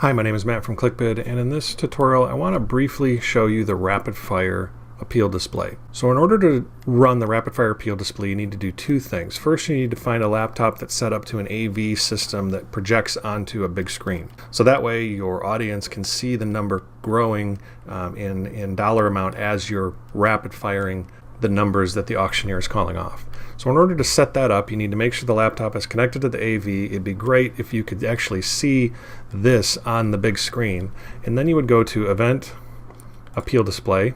Hi, my name is Matt from ClickBid, and in this tutorial I want to briefly show you the rapid fire appeal display. So in order to run the rapid fire appeal display, you need to do two things. First, you need to find a laptop that's set up to an AV system that projects onto a big screen. So that way your audience can see the number growing in dollar amount as you're rapid firing the numbers that the auctioneer is calling off. So in order to set that up, you need to make sure the laptop is connected to the AV. It'd be great if you could actually see this on the big screen. And then you would go to Event, Appeal Display.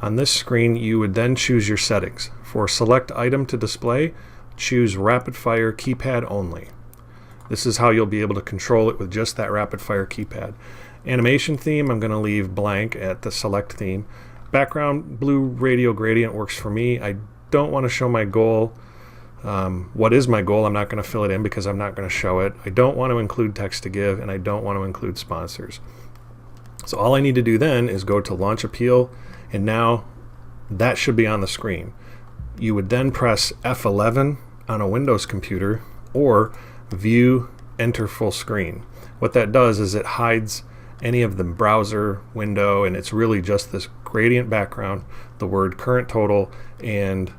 On this screen, you would then choose your settings. For Select Item to Display, choose Rapid Fire Keypad Only. This is how you'll be able to control it with just that rapid fire keypad. Animation theme, I'm going to leave blank at the Select theme. Background blue radio gradient works for me. I don't want to show my goal. What is my goal? I'm not going to fill it in because I'm not going to show it. I don't want to include text to give, and I don't want to include sponsors. So all I need to do then is go to Launch Appeal, and now that should be on the screen. You would then press F11 on a Windows computer or View Enter Full Screen. What that does is it hides any of the browser window, and it's really just this gradient background, the word current total, and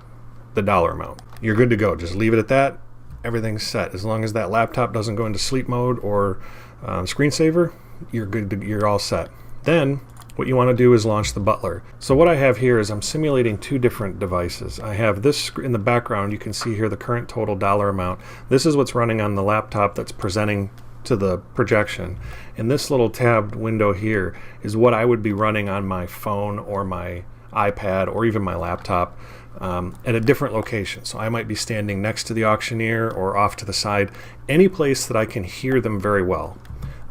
the dollar amount. You're good to go. Just leave it at that. Everything's set. As long as that laptop doesn't go into sleep mode or screensaver, you're good to, you're all set. Then what you want to do is launch the butler. So what I have here is I'm simulating two different devices. I have this in the background. You can see here the current total dollar amount. This is what's running on the laptop that's presenting to the projection, and this little tabbed window here is what I would be running on my phone or my iPad or even my laptop at a different location. So I might be standing next to the auctioneer or off to the side, any place that I can hear them very well.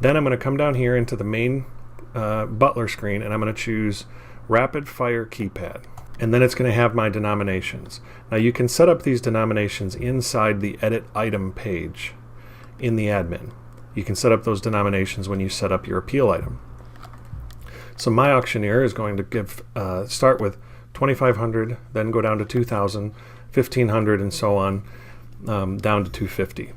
Then I'm going to come down here into the main butler screen, and I'm going to choose Rapid Fire Keypad, and then it's going to have my denominations. Now you can set up these denominations inside the Edit Item page in the admin. You can set up those denominations when you set up your appeal item. So my auctioneer is going to give start with 2,500, then go down to 2,000, 1,500, and so on, down to 250.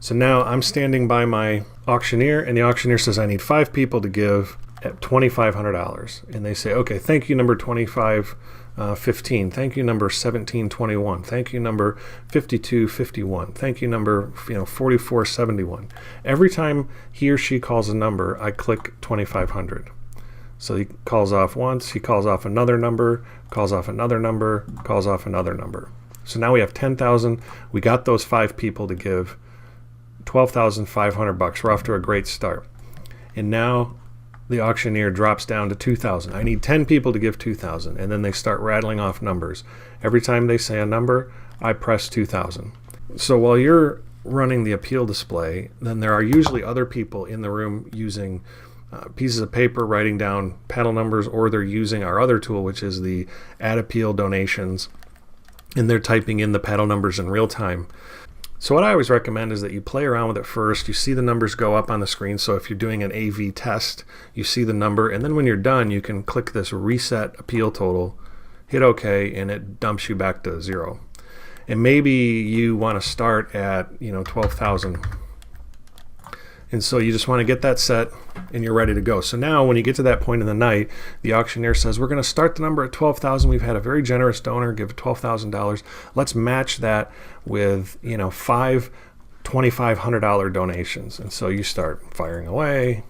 So now I'm standing by my auctioneer, and the auctioneer says I need 5 people to give at $2,500, and they say, okay, thank you, number 2515. Thank you, number 1721. Thank you, number 5251. Thank you, number 4471. Every time he or she calls a number, I click 2500. So he calls off once, he calls off another number, calls off another number, calls off another number. So now we have 10,000. We got those 5 people to give $12,500. We're off to a great start. And now the auctioneer drops down to 2,000. I need 10 people to give 2,000, and then they start rattling off numbers. Every time they say a number, I press 2,000. So while you're running the appeal display, then there are usually other people in the room using pieces of paper, writing down panel numbers, or they're using our other tool, which is the Add Appeal Donations, and they're typing in the panel numbers in real time. So what I always recommend is that you play around with it first. You see the numbers go up on the screen. So if you're doing an AV test, you see the number, and then when you're done, you can click this Reset Appeal Total, hit OK, and it dumps you back to 0. And maybe you want to start at 12,000. And so you just want to get that set, and you're ready to go. So now when you get to that point in the night, the auctioneer says, we're going to start the number at 12,000. We've had a very generous donor give $12,000. Let's match that with 5 $2,500 donations. And so you start firing away,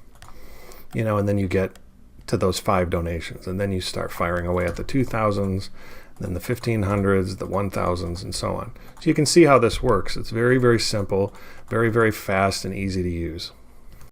and then you get to those 5 donations. And then you start firing away at the 2,000s, then the 1,500s, the 1,000s, and so on. So you can see how this works. It's very, very simple, very, very fast and easy to use.